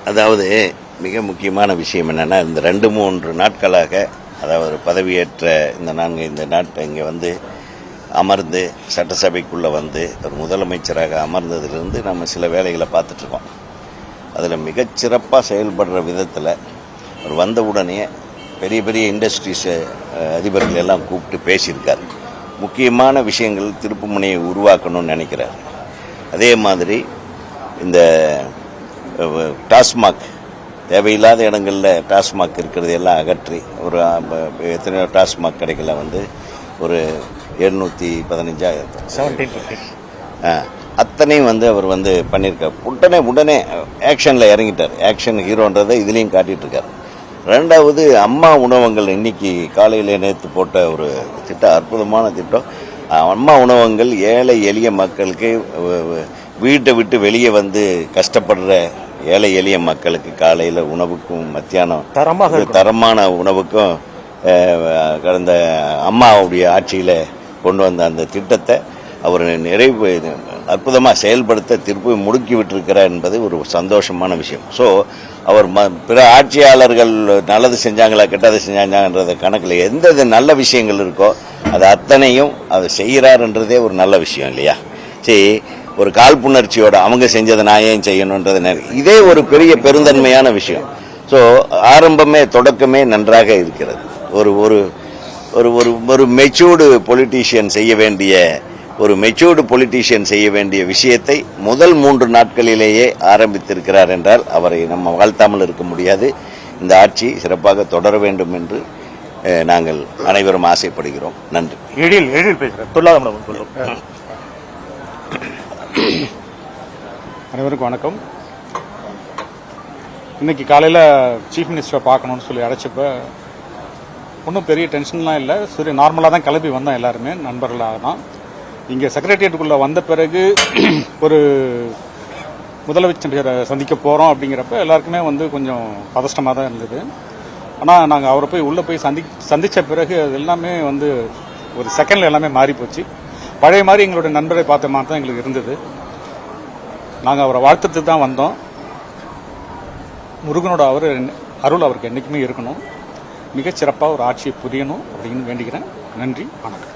அதாவது மிக முக்கியமான விஷயம் என்னன்னா, இந்த 2-3 நாட்களாக அதாவது பதவியேற்ற இந்த நாட்டை இங்கே வந்து அமர்ந்து சட்டசபைக்குள்ளே வந்து ஒரு முதலமைச்சராக அமர்ந்ததிலிருந்து நம்ம சில வேலைகளை பார்த்துட்ருக்கோம். அதில் மிகச்சிறப்பாக செயல்படுற விதத்தில் அவர் வந்த உடனே பெரிய பெரிய இண்டஸ்ட்ரீஸ் அதிபர்கள் எல்லாம் கூப்பிட்டு பேசியிருக்கார். முக்கியமான விஷயங்கள் திருப்புமுனையை உருவாக்கணும்னு நினைக்கிறார். அதே மாதிரி இந்த டாஸ்மாக் தேவையில்லாத இடங்களில் டாஸ்மாக் இருக்கிறது எல்லாம் அகற்றி ஒரு எத்தனையோ டாஸ்மாக் கடைகளை வந்து ஒரு 715 அத்தனையும் வந்து அவர் வந்து பண்ணியிருக்கார். உடனே ஆக்ஷனில் இறங்கிட்டார். ஆக்ஷன் ஹீரோன்றதை இதுலேயும் காட்டிட்டு இருக்கார். ரெண்டாவது, அம்மா உணவகங்கள் இன்னைக்கு காலையில் நேற்று போட்ட ஒரு திட்டம், அற்புதமான திட்டம். அம்மா உணவகங்கள் ஏழை எளிய மக்களுக்கு வீட்டை விட்டு வெளியே வந்து கஷ்டப்படுற ஏழை எளிய மக்களுக்கு காலையில் உணவுக்கும் மத்தியானம் தரமான உணவுக்கும் கடந்த அம்மாவுடைய ஆட்சியில் கொண்டு வந்த அந்த திட்டத்தை அவர் அற்புதமாக செயல்படுத்த திருப்பி முடுக்கி விட்டிருக்கிறார் என்பது ஒரு சந்தோஷமான விஷயம். ஸோ அவர் பிற ஆட்சியாளர்கள் நல்லது செஞ்சாங்களா கெட்டது செஞ்சாங்கன்றத கணக்கில் எந்த நல்ல விஷயங்கள் இருக்கோ அது அத்தனையும் அதை செய்கிறாருன்றதே ஒரு நல்ல விஷயம் இல்லையா? சரி, ஒரு காழ்ப்புணர்ச்சியோட அவங்க செஞ்சதை நான் ஏன் செய்யணுன்றது இதே ஒரு பெரிய பெருந்தன்மையான விஷயம். ஸோ தொடக்கமே நன்றாக இருக்கிறது. ஒரு ஒரு ஒரு ஒரு மெச்சூர்டு பொலிட்டீஷியன் செய்ய வேண்டிய விஷயத்தை முதல் 3 நாட்களிலேயே ஆரம்பித்திருக்கிறார் என்றால் அவரை நம்ம வாழ்த்தாமல் இருக்க முடியாது. இந்த ஆட்சி சிறப்பாக தொடர வேண்டும் என்று நாங்கள் அனைவரும் ஆசைப்படுகிறோம். நன்றி. அனைவருக்கும் வணக்கம். இன்னைக்கு காலையில் சீஃப் மினிஸ்டரை பார்க்கணும்னு சொல்லி அழைச்சப்ப ஒன்றும் பெரிய டென்ஷன்லாம் இல்லை. சரி, நார்மலாக தான் கிளம்பி வந்தோம். எல்லாருமே நண்பர்களாக தான். இங்கே செக்ரட்டேரியட்டுக்குள்ளே வந்த பிறகு ஒரு முதலமைச்சரை சந்திக்க போகிறோம் அப்படிங்கிறப்ப எல்லாருக்குமே வந்து கொஞ்சம் பதஷ்டமாக தான் இருந்தது. ஆனால் நாங்கள் அவரை உள்ளே போய் சந்தித்த பிறகு அது எல்லாமே வந்து ஒரு செகண்டில் எல்லாமே மாறி போச்சு. பழைய மாதிரி எங்களுடைய நண்பரை பார்த்த மாதிரி தான் எங்களுக்கு இருந்தது. நாங்கள் அவரை வாழ்த்துட்டு தான் வந்தோம். முருகனோட அருள் அவருக்கு என்றைக்குமே இருக்கணும். மிகச்சிறப்பாக ஒரு ஆட்சியை புரியணும் அப்படின்னு வேண்டிக்கிறேன். நன்றி, வணக்கம்.